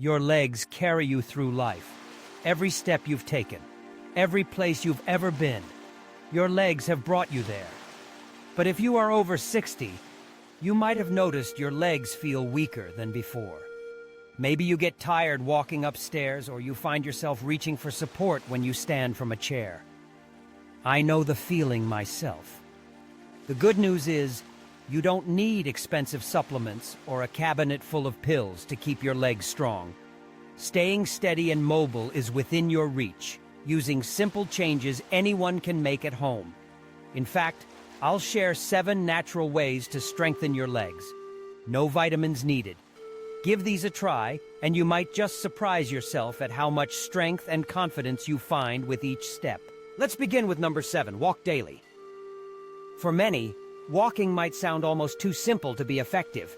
Your legs carry you through life. Every step you've taken, every place you've ever been, your legs have brought you there. But if you are over 60, you might have noticed your legs feel weaker than before. Maybe you get tired walking upstairs, or you find yourself reaching for support when you stand from a chair. I know the feeling myself. The good news is, you don't need expensive supplements or a cabinet full of pills to keep your legs strong. Staying steady and mobile is within your reach, using simple changes anyone can make at home. In fact, I'll share 7 natural ways to strengthen your legs. No vitamins needed. Give these a try, and you might just surprise yourself at how much strength and confidence you find with each step. Let's begin with number 7, walk daily. For many, walking might sound almost too simple to be effective.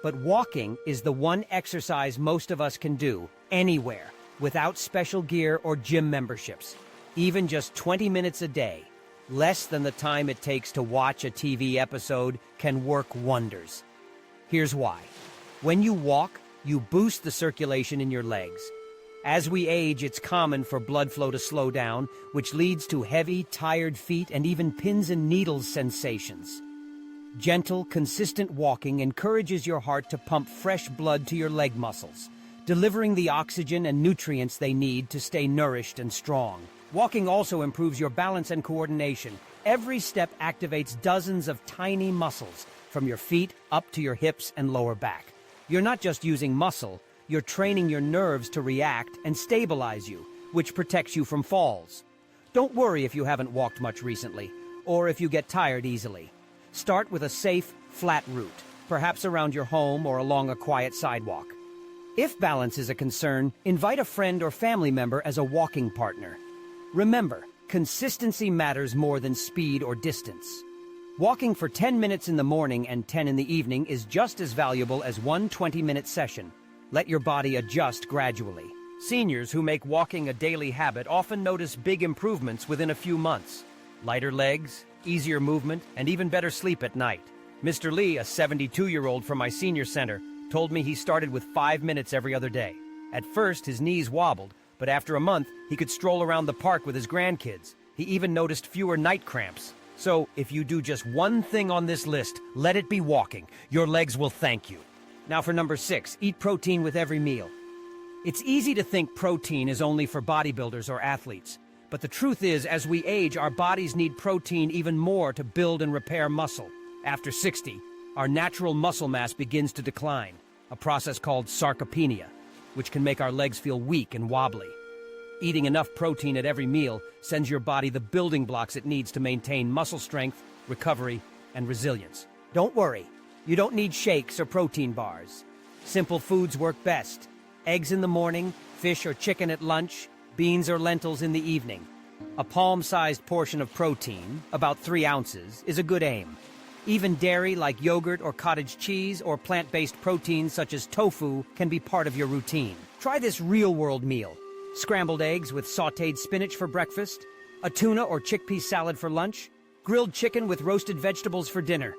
But walking is the one exercise most of us can do, anywhere, without special gear or gym memberships. Even just 20 minutes a day, less than the time it takes to watch a TV episode, can work wonders. Here's why. When you walk, you boost the circulation in your legs. As we age, it's common for blood flow to slow down, which leads to heavy, tired feet and even pins and needles sensations. Gentle, consistent walking encourages your heart to pump fresh blood to your leg muscles, delivering the oxygen and nutrients they need to stay nourished and strong. Walking also improves your balance and coordination. Every step activates dozens of tiny muscles, from your feet up to your hips and lower back. You're not just using muscle, you're training your nerves to react and stabilize you, which protects you from falls. Don't worry if you haven't walked much recently, or if you get tired easily. Start with a safe, flat route, perhaps around your home or along a quiet sidewalk. If balance is a concern, invite a friend or family member as a walking partner. Remember, consistency matters more than speed or distance. Walking for 10 minutes in the morning and 10 in the evening is just as valuable as one 20-minute session. Let your body adjust gradually. Seniors who make walking a daily habit often notice big improvements within a few months. Lighter legs, easier movement, and even better sleep at night. Mr. Lee, a 72-year-old from my senior center, told me he started with 5 minutes every other day. At first, his knees wobbled, but after a month, he could stroll around the park with his grandkids. He even noticed fewer night cramps. So, if you do just one thing on this list, let it be walking. Your legs will thank you. Now for number 6, eat protein with every meal. It's easy to think protein is only for bodybuilders or athletes. But the truth is, as we age, our bodies need protein even more to build and repair muscle. After 60, our natural muscle mass begins to decline, a process called sarcopenia, which can make our legs feel weak and wobbly. Eating enough protein at every meal sends your body the building blocks it needs to maintain muscle strength, recovery, and resilience. Don't worry, you don't need shakes or protein bars. Simple foods work best. Eggs in the morning, fish or chicken at lunch, beans or lentils in the evening. A palm-sized portion of protein, about 3 ounces, is a good aim. Even dairy like yogurt or cottage cheese or plant-based proteins such as tofu can be part of your routine. Try this real-world meal. Scrambled eggs with sautéed spinach for breakfast, a tuna or chickpea salad for lunch, grilled chicken with roasted vegetables for dinner.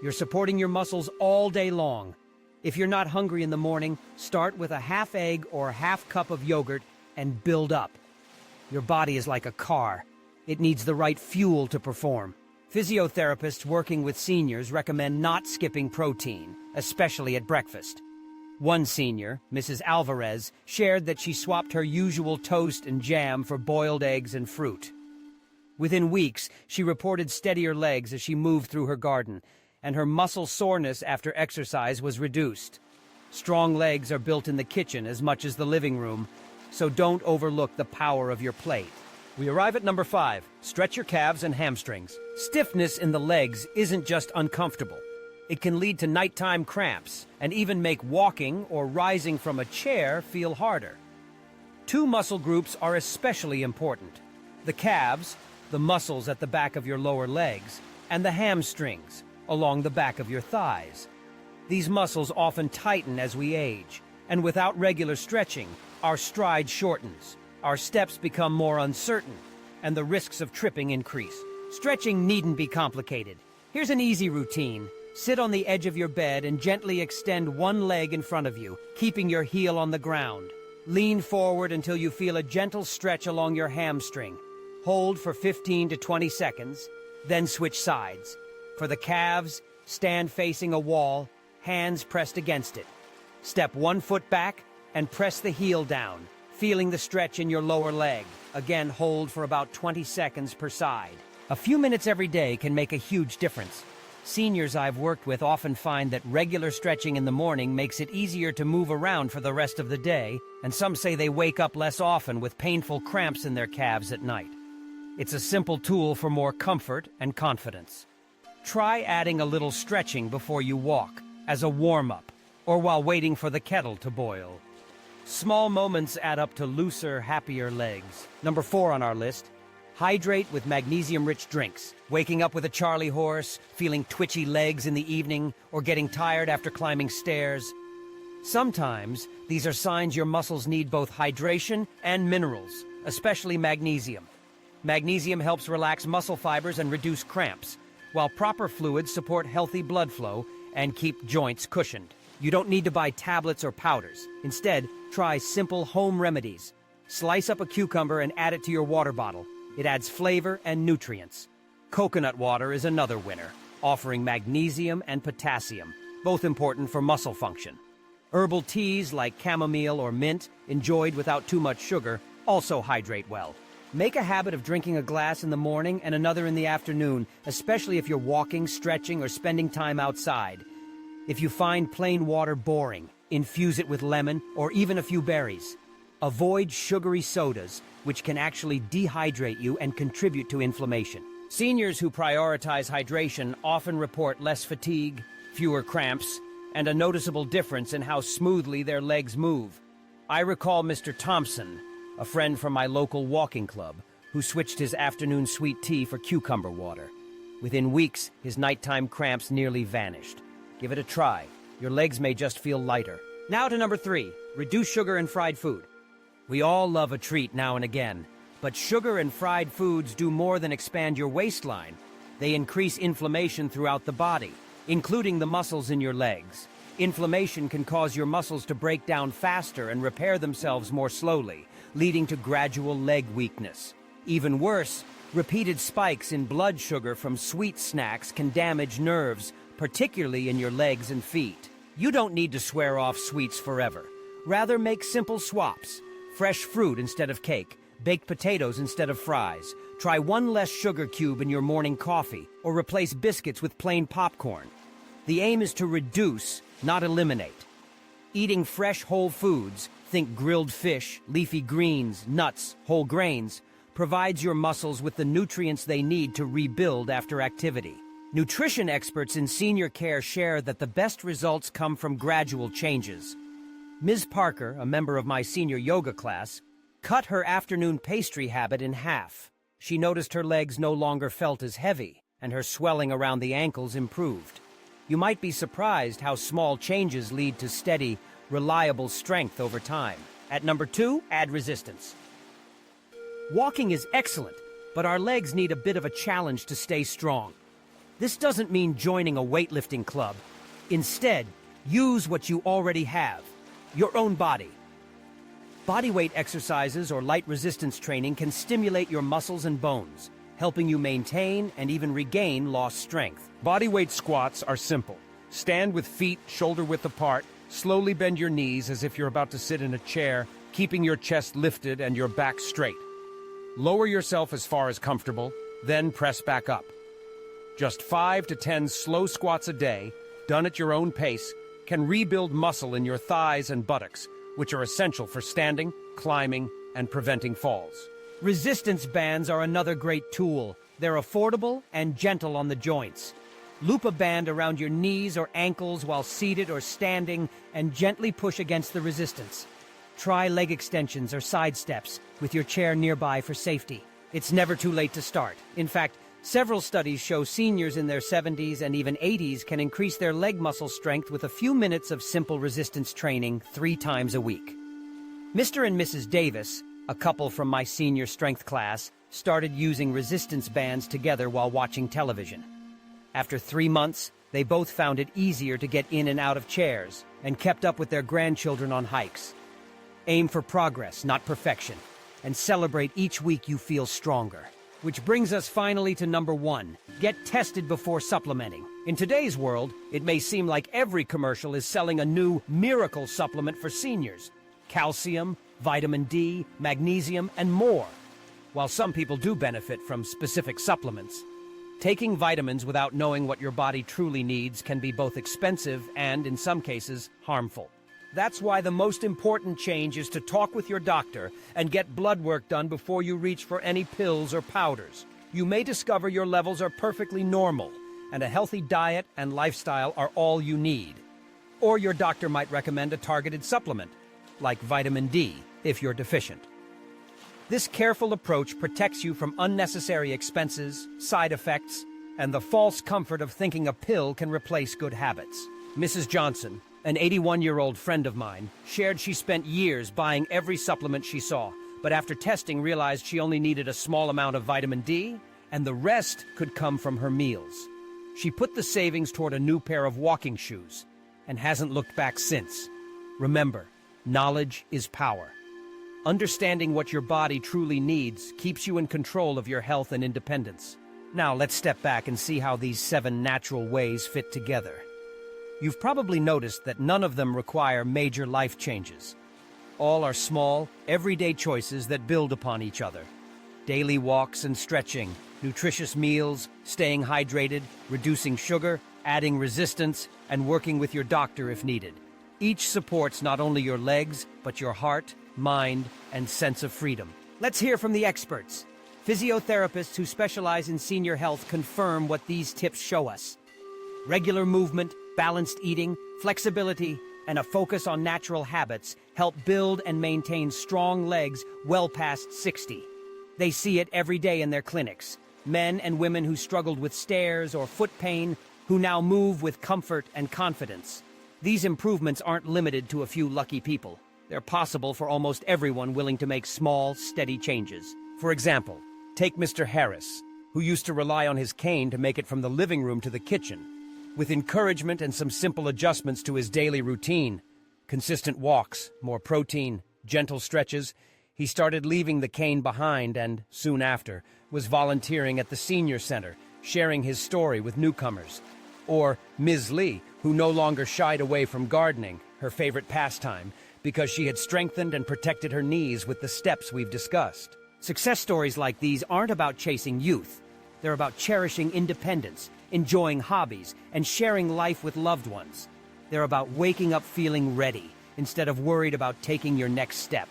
You're supporting your muscles all day long. If you're not hungry in the morning, start with a half egg or half cup of yogurt and build up. Your body is like a car. It needs the right fuel to perform. Physiotherapists working with seniors recommend not skipping protein, especially at breakfast. One senior, Mrs. Alvarez, shared that she swapped her usual toast and jam for boiled eggs and fruit. Within weeks, she reported steadier legs as she moved through her garden, and her muscle soreness after exercise was reduced. Strong legs are built in the kitchen as much as the living room, so don't overlook the power of your plate. We arrive at number 5, stretch your calves and hamstrings. Stiffness in the legs isn't just uncomfortable. It can lead to nighttime cramps and even make walking or rising from a chair feel harder. 2 muscle groups are especially important: the calves, the muscles at the back of your lower legs, and the hamstrings, along the back of your thighs. These muscles often tighten as we age, and without regular stretching, our stride shortens, our steps become more uncertain, and the risks of tripping increase. Stretching needn't be complicated. Here's an easy routine. Sit on the edge of your bed and gently extend one leg in front of you, keeping your heel on the ground. Lean forward until you feel a gentle stretch along your hamstring. Hold for 15 to 20 seconds, then switch sides. For the calves, stand facing a wall, hands pressed against it. Step 1 foot back and press the heel down, feeling the stretch in your lower leg. Again, hold for about 20 seconds per side. A few minutes every day can make a huge difference. Seniors I've worked with often find that regular stretching in the morning makes it easier to move around for the rest of the day, and some say they wake up less often with painful cramps in their calves at night. It's a simple tool for more comfort and confidence. Try adding a little stretching before you walk, as a warm-up, or while waiting for the kettle to boil. Small moments add up to looser, happier legs. Number 4 on our list: hydrate with magnesium-rich drinks. Waking up with a Charlie horse, feeling twitchy legs in the evening, or getting tired after climbing stairs. Sometimes, these are signs your muscles need both hydration and minerals, especially magnesium. Magnesium helps relax muscle fibers and reduce cramps, while proper fluids support healthy blood flow and keep joints cushioned. You don't need to buy tablets or powders. Instead, try simple home remedies. Slice up a cucumber and add it to your water bottle. It adds flavor and nutrients. Coconut water is another winner, offering magnesium and potassium, both important for muscle function. Herbal teas like chamomile or mint, enjoyed without too much sugar, also hydrate well. Make a habit of drinking a glass in the morning and another in the afternoon, especially if you're walking, stretching, or spending time outside. If you find plain water boring, infuse it with lemon or even a few berries. Avoid sugary sodas, which can actually dehydrate you and contribute to inflammation. Seniors who prioritize hydration often report less fatigue, fewer cramps, and a noticeable difference in how smoothly their legs move. I recall Mr. Thompson, a friend from my local walking club, who switched his afternoon sweet tea for cucumber water. Within weeks, his nighttime cramps nearly vanished. Give it a try. Your legs may just feel lighter. Now to number 3, reduce sugar and fried food. We all love a treat now and again, but sugar and fried foods do more than expand your waistline. They increase inflammation throughout the body, including the muscles in your legs. Inflammation can cause your muscles to break down faster and repair themselves more slowly, leading to gradual leg weakness. Even worse, repeated spikes in blood sugar from sweet snacks can damage nerves, particularly in your legs and feet. You don't need to swear off sweets forever. Rather, make simple swaps. Fresh fruit instead of cake, baked potatoes instead of fries. Try one less sugar cube in your morning coffee, or replace biscuits with plain popcorn. The aim is to reduce, not eliminate. Eating fresh whole foods, think grilled fish, leafy greens, nuts, whole grains, provides your muscles with the nutrients they need to rebuild after activity. Nutrition experts in senior care share that the best results come from gradual changes. Ms. Parker, a member of my senior yoga class, cut her afternoon pastry habit in half. She noticed her legs no longer felt as heavy, and her swelling around the ankles improved. You might be surprised how small changes lead to steady, reliable strength over time. At number 2, add resistance. Walking is excellent, but our legs need a bit of a challenge to stay strong. This doesn't mean joining a weightlifting club. Instead, use what you already have, your own body. Bodyweight exercises or light resistance training can stimulate your muscles and bones, helping you maintain and even regain lost strength. Bodyweight squats are simple. Stand with feet shoulder-width apart, slowly bend your knees as if you're about to sit in a chair, keeping your chest lifted and your back straight. Lower yourself as far as comfortable, then press back up. Just 5 to 10 slow squats a day, done at your own pace, can rebuild muscle in your thighs and buttocks, which are essential for standing, climbing, and preventing falls. Resistance bands are another great tool. They're affordable and gentle on the joints. Loop a band around your knees or ankles while seated or standing and gently push against the resistance. Try leg extensions or side steps with your chair nearby for safety. It's never too late to start. In fact, several studies show seniors in their 70s and even 80s can increase their leg muscle strength with a few minutes of simple resistance training 3 times a week. Mr. and Mrs. Davis, a couple from my senior strength class, started using resistance bands together while watching television. After 3 months, They both found it easier to get in and out of chairs and kept up with their grandchildren on hikes. Aim for progress, not perfection, and celebrate each week you feel stronger. Which brings us finally to number 1. Get tested before supplementing. In today's world, it may seem like every commercial is selling a new miracle supplement for seniors. Calcium, vitamin D, magnesium, and more. While some people do benefit from specific supplements, taking vitamins without knowing what your body truly needs can be both expensive and, in some cases, harmful. That's why the most important change is to talk with your doctor and get blood work done before you reach for any pills or powders. You may discover your levels are perfectly normal, and a healthy diet and lifestyle are all you need. Or your doctor might recommend a targeted supplement, like vitamin D, if you're deficient. This careful approach protects you from unnecessary expenses, side effects, and the false comfort of thinking a pill can replace good habits. Mrs. Johnson, an 81-year-old friend of mine, shared she spent years buying every supplement she saw, but after testing realized she only needed a small amount of vitamin D, and the rest could come from her meals. She put the savings toward a new pair of walking shoes, and hasn't looked back since. Remember, knowledge is power. Understanding what your body truly needs keeps you in control of your health and independence. Now let's step back and see how these 7 natural ways fit together. You've probably noticed that none of them require major life changes. All are small, everyday choices that build upon each other. Daily walks and stretching, nutritious meals, staying hydrated, reducing sugar, adding resistance, and working with your doctor if needed. Each supports not only your legs, but your heart, mind, and sense of freedom. Let's hear from the experts. Physiotherapists who specialize in senior health confirm what these tips show us. Regular movement, balanced eating, flexibility, and a focus on natural habits help build and maintain strong legs well past 60. They see it every day in their clinics. Men and women who struggled with stairs or foot pain, who now move with comfort and confidence. These improvements aren't limited to a few lucky people. They're possible for almost everyone willing to make small, steady changes. For example, take Mr. Harris, who used to rely on his cane to make it from the living room to the kitchen. With encouragement and some simple adjustments to his daily routine, consistent walks, more protein, gentle stretches, he started leaving the cane behind and, soon after, was volunteering at the senior center, sharing his story with newcomers. Or Ms. Lee, who no longer shied away from gardening, her favorite pastime, because she had strengthened and protected her knees with the steps we've discussed. Success stories like these aren't about chasing youth. They're about cherishing independence, enjoying hobbies, and sharing life with loved ones. They're about waking up feeling ready, instead of worried about taking your next step.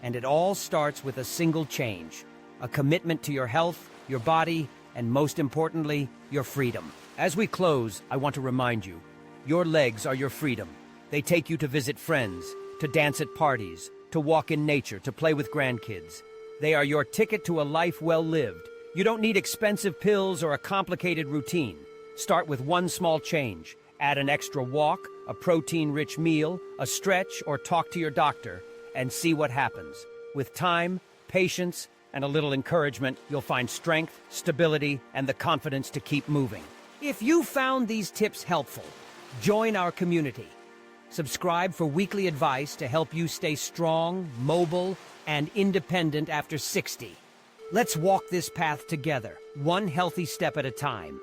And it all starts with a single change, a commitment to your health, your body, and most importantly, your freedom. As we close, I want to remind you, your legs are your freedom. They take you to visit friends, to dance at parties, to walk in nature, to play with grandkids. They are your ticket to a life well lived. You don't need expensive pills or a complicated routine. Start with one small change. Add an extra walk, a protein-rich meal, a stretch, or talk to your doctor, and see what happens. With time, patience, and a little encouragement, you'll find strength, stability, and the confidence to keep moving. If you found these tips helpful, join our community. Subscribe for weekly advice to help you stay strong, mobile, and independent after 60. Let's walk this path together, one healthy step at a time.